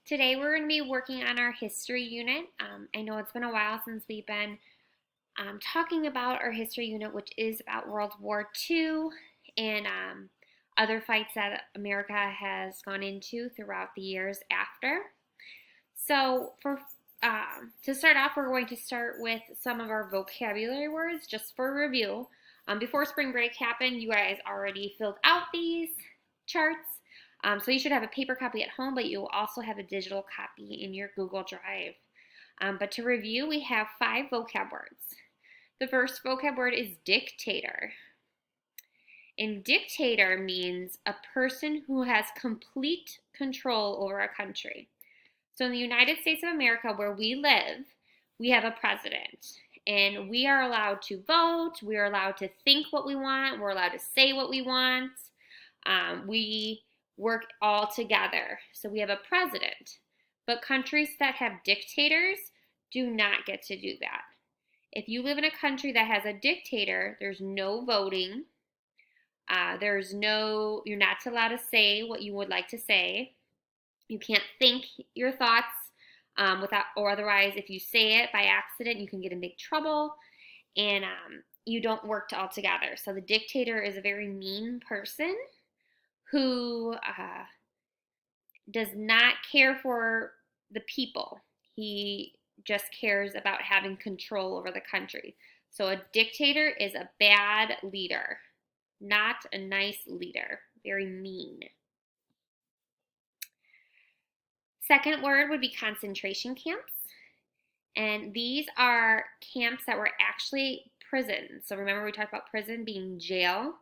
Today we're going to be working on our history unit. I know it's been a while since we've been talking about our history unit, which is about World War II and other fights that America has gone into throughout the years after. So to start off, we're going to start with some of our vocabulary words just for review. Before spring break happened, you guys already filled out these charts. So you should have a paper copy at home, but you will also have a digital copy in your Google Drive. But to review, we have 5 vocab words. The first vocab word is dictator. And dictator means a person who has complete control over a country. So in the United States of America, where we live, we have a president. And we are allowed to vote. We are allowed to think what we want. We're allowed to say what we want. We work all together. So we have a president. But countries that have dictators do not get to do that. If you live in a country that has a dictator, there's no voting. You're not allowed to say what you would like to say. You can't think your thoughts or otherwise, if you say it by accident, you can get in big trouble. And you don't work all together. So the dictator is a very mean person who does not care for the people. He just cares about having control over the country. So a dictator is a bad leader, not a nice leader, very mean. Second word would be concentration camps. And these are camps that were actually prisons. So remember we talked about prison being jail.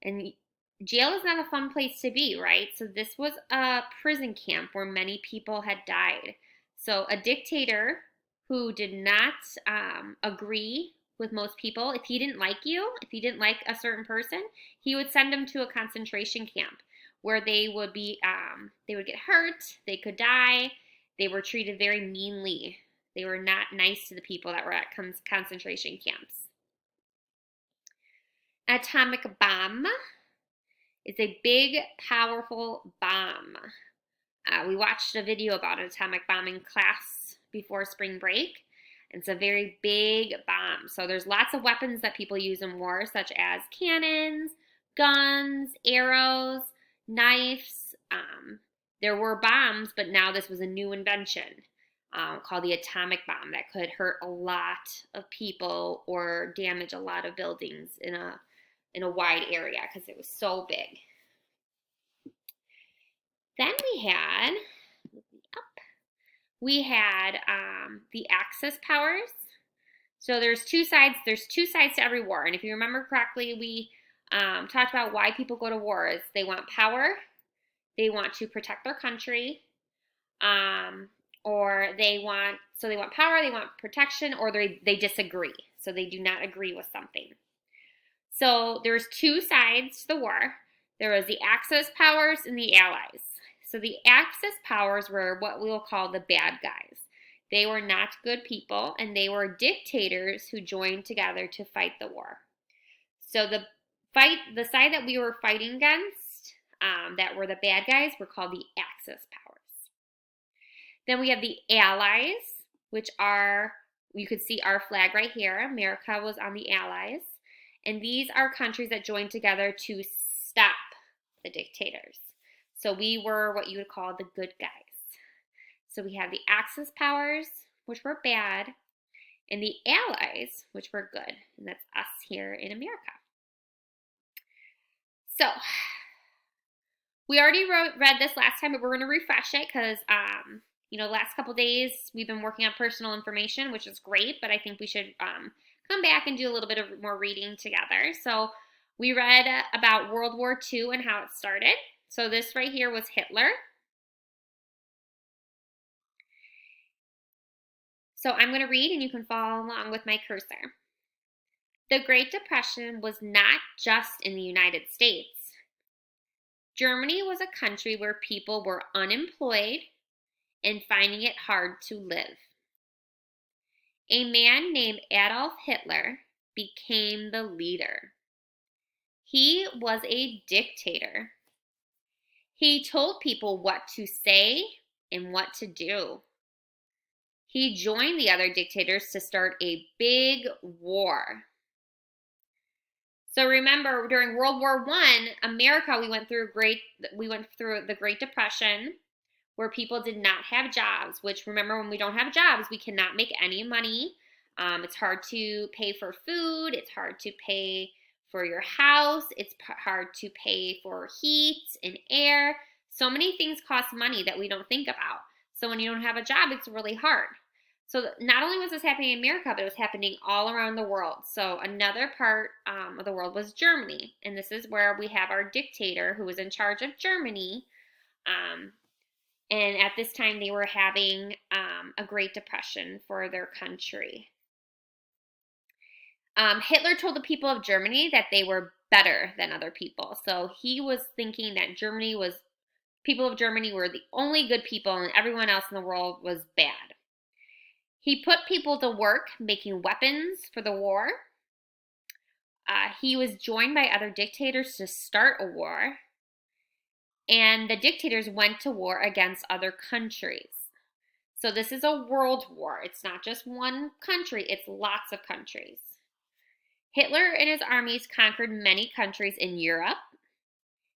And jail is not a fun place to be, right? So this was a prison camp where many people had died. So a dictator who did not agree with most people, if he didn't like you, if he didn't like a certain person, he would send them to a concentration camp where they would get hurt, they could die, they were treated very meanly. They were not nice to the people that were at concentration camps. Atomic bomb is a big, powerful bomb. We watched a video about an atomic bomb in class before spring break. It's a very big bomb. So there's lots of weapons that people use in war, such as cannons, guns, arrows, knives. There were bombs, but now this was a new invention called the atomic bomb that could hurt a lot of people or damage a lot of buildings in a wide area because it was so big. Then we had the Axis powers. So there's two sides to every war. And if you remember correctly, we talked about why people go to wars. They want power, they want to protect their country, or they want power, they want protection, or they disagree. So they do not agree with something. So there's 2 sides to the war. There was the Axis powers and the Allies. So the Axis powers were what we will call the bad guys. They were not good people, and they were dictators who joined together to fight the war. So the side that we were fighting against, that were the bad guys, were called the Axis powers. Then we have the Allies, which are, you could see our flag right here. America was on the Allies. And these are countries that joined together to stop the dictators. So we were what you would call the good guys. So we have the Axis powers, which were bad, and the Allies, which were good. And that's us here in America. So we already read this last time, but we're going to refresh it because, the last couple days we've been working on personal information, which is great, but I think we should come back and do a little bit of more reading together. So we read about World War II and how it started. So this right here was Hitler. So I'm going to read and you can follow along with my cursor. The Great Depression was not just in the United States. Germany was a country where people were unemployed and finding it hard to live. A man named Adolf Hitler became the leader. He was a dictator. He told people what to say, and what to do. He joined the other dictators to start a big war. So remember, during World War I, America, we went through the Great Depression, where people did not have jobs, which, remember, when we don't have jobs, we cannot make any money. It's hard to pay for food. It's hard to pay for your house. It's hard to pay for heat and air. So many things cost money that we don't think about. So when you don't have a job, it's really hard. So not only was this happening in America, but it was happening all around the world. So another part of the world was Germany. And this is where we have our dictator who was in charge of Germany. And at this time, they were having a Great Depression for their country. Hitler told the people of Germany that they were better than other people. So he was thinking that people of Germany were the only good people and everyone else in the world was bad. He put people to work making weapons for the war. He was joined by other dictators to start a war. And the dictators went to war against other countries. So this is a world war. It's not just one country, it's lots of countries. Hitler and his armies conquered many countries in Europe.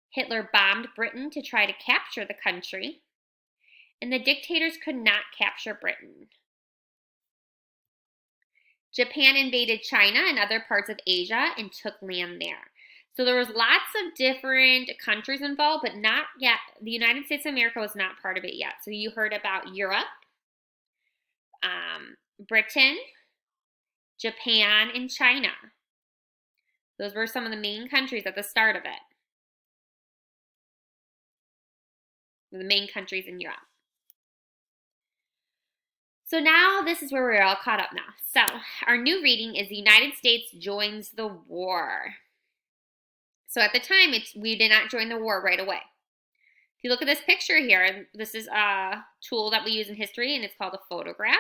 Hitler bombed Britain to try to capture the country. And the dictators could not capture Britain. Japan invaded China and other parts of Asia and took land there. So there was lots of different countries involved, but not yet. The United States of America was not part of it yet. So you heard about Europe, Britain, Japan, and China. Those were some of the main countries at the start of it. The main countries in Europe. So now this is where we're all caught up now. So our new reading is the United States joins the war. So at the time, we did not join the war right away. If you look at this picture here, this is a tool that we use in history, and it's called a photograph.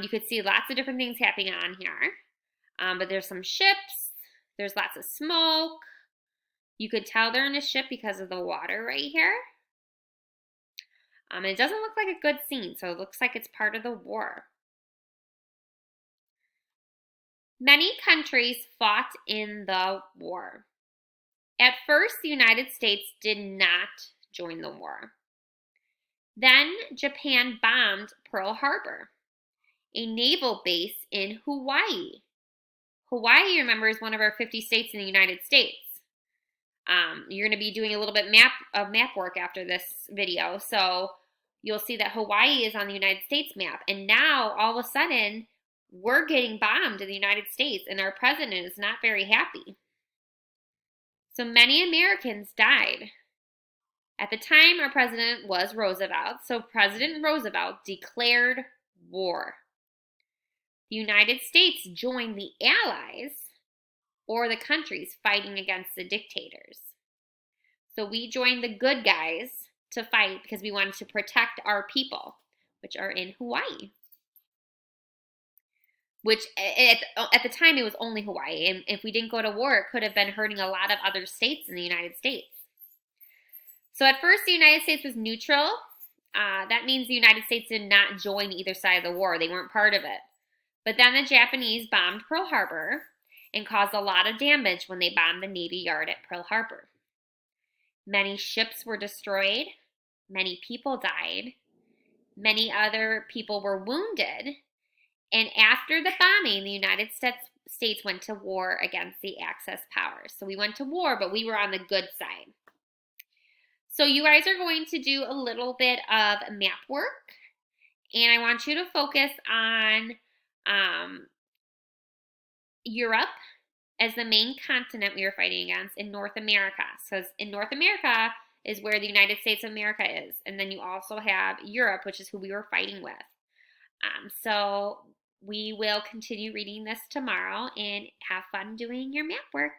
You could see lots of different things happening on here. But there's some ships. There's lots of smoke. You could tell they're in a ship because of the water right here. And it doesn't look like a good scene, so it looks like it's part of the war. Many countries fought in the war. At first, the United States did not join the war. Then Japan bombed Pearl Harbor, a naval base in Hawaii. Hawaii, remember, is one of our 50 states in the United States. You're going to be doing a little bit of map work after this video, so you'll see that Hawaii is on the United States map. And now, all of a sudden, we're getting bombed in the United States, and our president is not very happy. So many Americans died. At the time, our president was Roosevelt, so President Roosevelt declared war. The United States joined the Allies, or the countries fighting against the dictators. So we joined the good guys to fight because we wanted to protect our people, which are in Hawaii. Which at the time it was only Hawaii, and if we didn't go to war, it could have been hurting a lot of other states in the United States. So at first, the United States was neutral. That means the United States did not join either side of the war. They weren't part of it. But then the Japanese bombed Pearl Harbor and caused a lot of damage when they bombed the Navy Yard at Pearl Harbor. Many ships were destroyed. Many people died. Many other people were wounded. And after the bombing, the United States went to war against the Axis powers. So we went to war, but we were on the good side. So you guys are going to do a little bit of map work. And I want you to focus on Europe as the main continent we were fighting against in North America. So in North America is where the United States of America is. And then you also have Europe, which is who we were fighting with. So we will continue reading this tomorrow and have fun doing your map work.